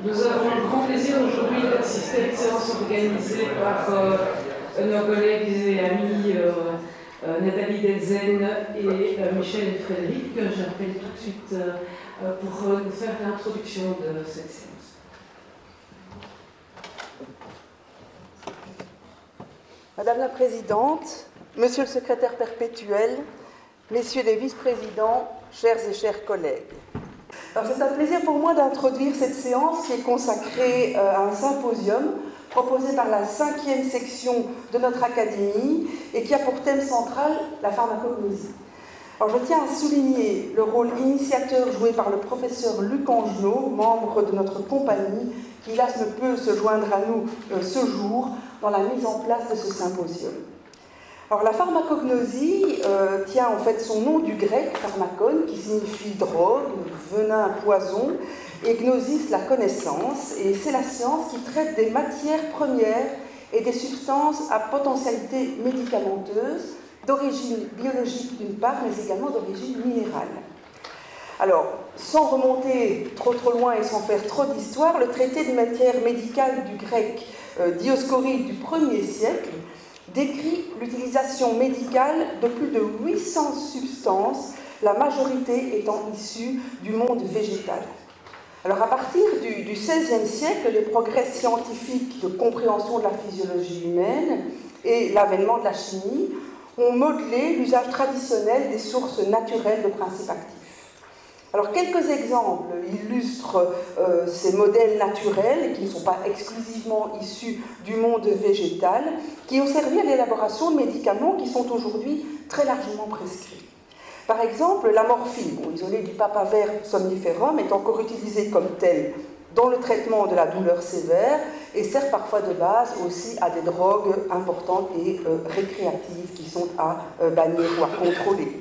Nous avons un grand plaisir aujourd'hui d'assister à une séance organisée par nos collègues et amis Nathalie Delzen et Michel et Frédéric, que j'appelle tout de suite pour nous faire l'introduction de cette séance. Madame la Présidente, Monsieur le Secrétaire perpétuel, Messieurs les vice-présidents, chers et chers collègues. C'est un plaisir pour moi d'introduire cette séance qui est consacrée à un symposium proposé par la 5e section de notre académie et qui a pour thème central la pharmacognosie. Alors, je tiens à souligner le rôle initiateur joué par le professeur Luc Angenot, membre de notre compagnie, qui hélas ne peut se joindre à nous ce jour dans la mise en place de ce symposium. Alors, la pharmacognosie tient en fait son nom du grec pharmakon, qui signifie drogue, venin, poison, et gnosis, la connaissance, et c'est la science qui traite des matières premières et des substances à potentialité médicamenteuse, d'origine biologique d'une part, mais également d'origine minérale. Alors, sans remonter trop loin et sans faire trop d'histoire, le traité de matières médicales du grec Dioscoride du 1er siècle décrit l'utilisation médicale de plus de 800 substances, la majorité étant issue du monde végétal. Alors, à partir du XVIe siècle, les progrès scientifiques de compréhension de la physiologie humaine et l'avènement de la chimie ont modelé l'usage traditionnel des sources naturelles de principes actifs. Alors, quelques exemples illustrent ces modèles naturels, qui ne sont pas exclusivement issus du monde végétal, qui ont servi à l'élaboration de médicaments qui sont aujourd'hui très largement prescrits. Par exemple, la morphine, isolée du papaver somniferum, est encore utilisée comme telle dans le traitement de la douleur sévère et sert parfois de base aussi à des drogues importantes et récréatives qui sont à bannir ou à contrôler.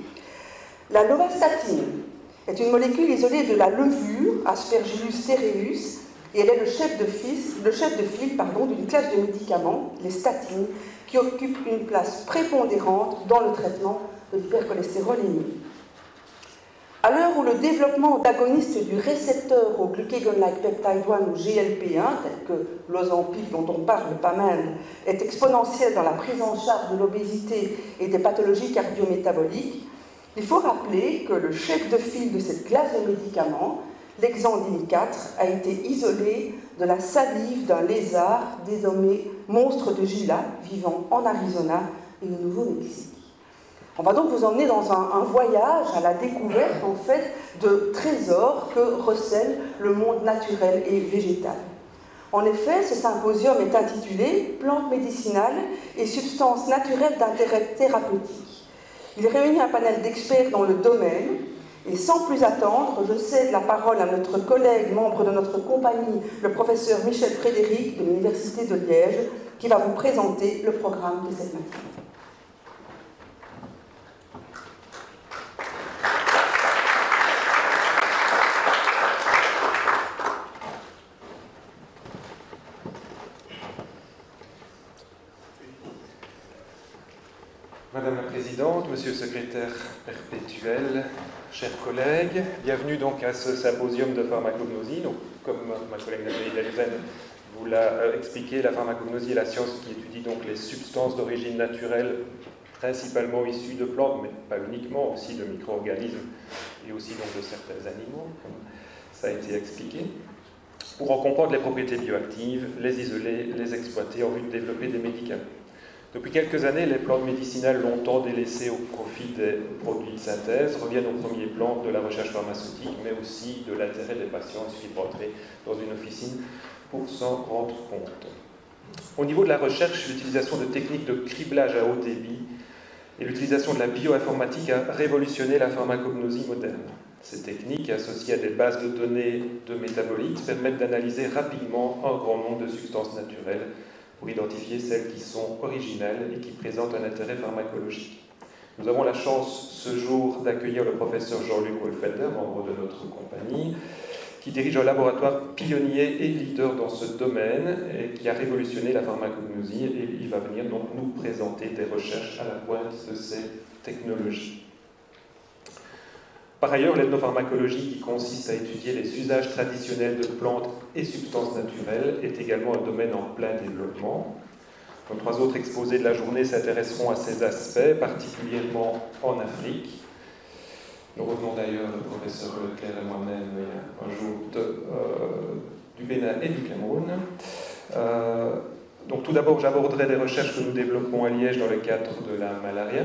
La lovastatine est une molécule isolée de la levure, Aspergillus terreus, et elle est le chef de file d'une classe de médicaments, les statines, qui occupent une place prépondérante dans le traitement de l'hypercholestérolémie. À l'heure où le développement d'agonistes du récepteur au glucagon-like peptide 1 ou GLP-1, tel que l'Ozempic dont on parle pas mal, est exponentiel dans la prise en charge de l'obésité et des pathologies cardiométaboliques, il faut rappeler que le chef de file de cette classe de médicaments, l'hexandine 4, a été isolé de la salive d'un lézard dénommé monstre de Gila, vivant en Arizona et au Nouveau-Mexique. On va donc vous emmener dans un voyage à la découverte, en fait, de trésors que recèle le monde naturel et végétal. En effet, ce symposium est intitulé « Plantes médicinales et substances naturelles d'intérêt thérapeutique ». Il réunit un panel d'experts dans le domaine, et sans plus attendre, je cède la parole à notre collègue, membre de notre compagnie, le professeur Michel Frédéric de l'Université de Liège, qui va vous présenter le programme de cette matinée. Madame la Présidente, Monsieur le Secrétaire perpétuel, chers collègues, bienvenue donc à ce symposium de pharmacognosie. Donc, comme ma collègue Nathalie Delzen vous l'a expliqué, la pharmacognosie est la science qui étudie donc les substances d'origine naturelle, principalement issues de plantes, mais pas uniquement, aussi de micro-organismes et aussi donc de certains animaux, comme ça a été expliqué, pour en comprendre les propriétés bioactives, les isoler, les exploiter en vue de développer des médicaments. Depuis quelques années, les plantes médicinales longtemps délaissées au profit des produits de synthèse reviennent au premier plan de la recherche pharmaceutique, mais aussi de l'intérêt des patients. Il suffit de rentrer dans une officine pour s'en rendre compte. Au niveau de la recherche, l'utilisation de techniques de criblage à haut débit et l'utilisation de la bioinformatique a révolutionné la pharmacognosie moderne. Ces techniques, associées à des bases de données de métabolites, permettent d'analyser rapidement un grand nombre de substances naturelles pour identifier celles qui sont originelles et qui présentent un intérêt pharmacologique. Nous avons la chance ce jour d'accueillir le professeur Jean-Luc Wolfender, membre de notre compagnie, qui dirige un laboratoire pionnier et leader dans ce domaine et qui a révolutionné la pharmacognosie, et il va venir donc nous présenter des recherches à la pointe de ces technologies. Par ailleurs, l'ethnopharmacologie, qui consiste à étudier les usages traditionnels de plantes et substances naturelles, est également un domaine en plein développement. Donc, 3 autres exposés de la journée s'intéresseront à ces aspects, particulièrement en Afrique. Nous revenons d'ailleurs, le professeur Leclerc et moi-même, un jour du Bénin et du Cameroun. Donc tout d'abord, j'aborderai des recherches que nous développons à Liège dans le cadre de la malaria.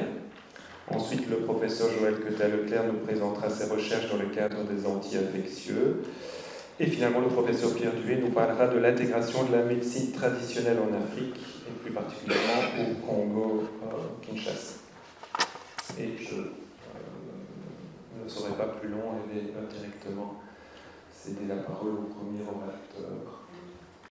Ensuite, le professeur Joël Quetin-Leclerc nous présentera ses recherches dans le cadre des anti-infectieux. Et finalement, le professeur Pierre Duhé nous parlera de l'intégration de la médecine traditionnelle en Afrique, et plus particulièrement au Congo-Kinshasa. Et je ne serai pas plus long et vais directement céder la parole au premier orateur.